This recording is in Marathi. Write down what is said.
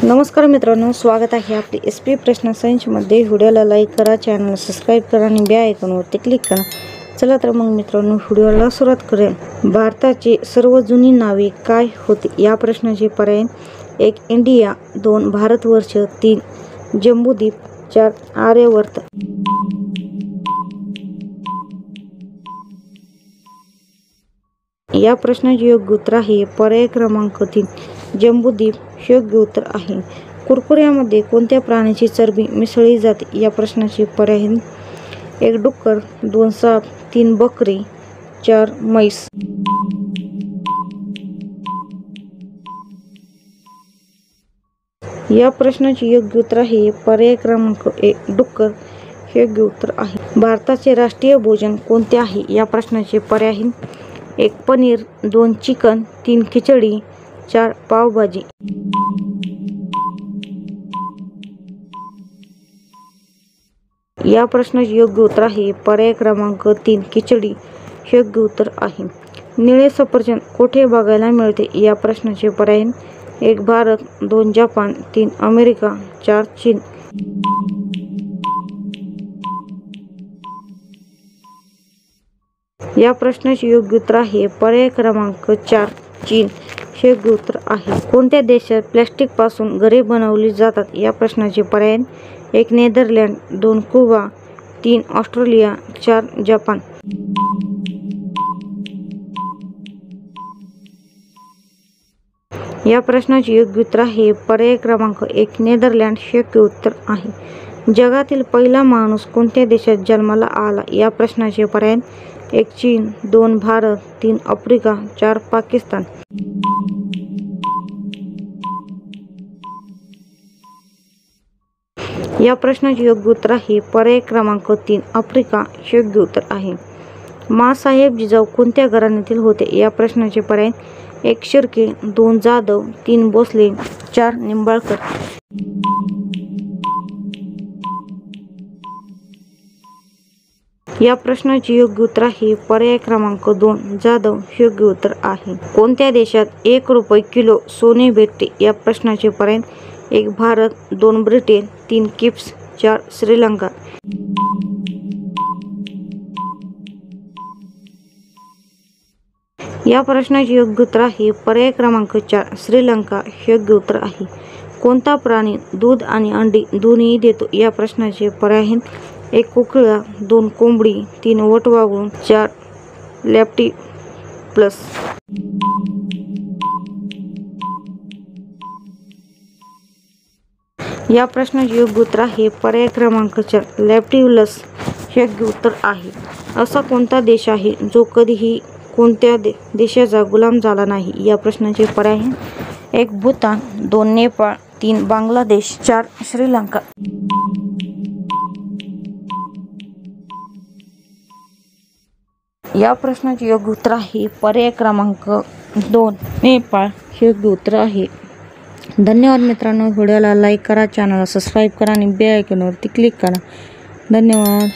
नमस्कार मित्रांनो, स्वागत आहे आपली SP प्रश्न संचमध्ये। व्हिडिओला लाईक करा, चॅनल सबस्क्राईब करा आणि बेल आयकॉनवरती क्लिक करा। चला तर मग मित्रांनो, व्हिडिओला सुरुवात करूया। भारताची सर्व जुनी नावे काय होती? या प्रश्नाचे पर्याय: 1 इंडिया, 2 भारतवर्ष, 3 जम्बूद्वीप, 4 आर्यवर्त। या प्रश्नाचे योग्य उत्तर आहे पर्याय क्रमांक 3 जम्बूद्वीप योग्य उत्तर आहे। कुरकुऱ्यामध्ये कोणत्या प्राण्याची चरबी मिसळली जाते? या प्रश्नाचे पर्याय: 1 डुक्कर, 2 साप, 3 बकरी, 4 म्हैस। या प्रश्नाचे योग्य उत्तर आहे पर्याय क्रमांक 1 डुक्कर योग्य उत्तर आहे। भारताचे राष्ट्रीय भोजन कोणते आहे? या प्रश्नाचे पर्याय: 1 पनीर, 2 चिकन, 3 खिचडी, 4 पावभाजी। या प्रश्नाचे योग्य उत्तर आहे पर्याय क्रमांक 3 खिचडी योग्य उत्तर आहे। निळे सफरचंद कोठे बघायला मिळते? या प्रश्नाचे पर्याय: 1 भारत, 2 जपान, 3 अमेरिका, 4 चीन। या प्रश्नाचे योग्य उत्तर आहे पर्याय क्रमांक 4 चीन योग्य उत्तर आहे। कोणत्या देशात प्लास्टिक पासून घरे बनवली जातात? या प्रश्नाचे पर्याय: 1 नेदरलँड, 2 क्युबा, 3 ऑस्ट्रेलिया, 4 जपान। या प्रश्नाचे योग्य उत्तर आहे पर्याय क्रमांक 1 नेदरलँड योग्य उत्तर आहे। जगातील पहिला माणूस कोणत्या देशात जन्माला आला? या प्रश्नाचे पर्याय: 1 चीन, 2 भारत, 3 आफ्रिका, 4 पाकिस्तान। या प्रश्नाचे योग्य उत्तर आहे पर्याय क्रमांक 3 आफ्रिका योग्य उत्तर आहे। माँसाहेब जिजाऊ कोणत्या घराण्यातील होते? या प्रश्नाचे पर्याय: 1 शिर्के, 2 जाधव, 3 भोसले, 4 निंबाळकर। या प्रश्नाचे योग्य उत्तर आहे पर्याय क्रमांक 2 जाधव योग्य उत्तर आहे। कोणत्या देशात 1 रुपये किलो सोने भेटते? या प्रश्नाचे पर्याय: 1 भारत, 2 ब्रिटन, 3 किप्स, 4 श्रीलंका। या प्रश्नाचे योग्य उत्तर आहे पर्याय क्रमांक 4 श्रीलंका योग्य उत्तर आहे। कोणता प्राणी दूध आणि अंडी दोन्ही देतो? या प्रश्नाचे पर्याय: 1 कुकुळा, 2 कोंबडी, 3 वटवाघूळ, 4 लॅप्टिप्लस। या प्रश्नाचे योग्य उत्तर आहे पर्याय क्रमांक 4 लॅप्टिप्लस योग्य उत्तर आहे। असा कोणता देश आहे जो कधीही कोणत्या देशाचा गुलाम झाला नाही? या प्रश्नाचे पर्याय: 1 भूतान, 2 नेपाळ, 3 बांगलादेश, 4 श्रीलंका। या प्रश्नाचे योग्य उत्तर आहे पर्याय क्रमांक 2 नेपाळ योग्य उत्तर आहे। धन्यवाद मित्रांनो, व्हिडिओला लाईक करा, चॅनलला सबस्क्राईब करा आणि बेल आयकॉनवरती क्लिक करा। धन्यवाद।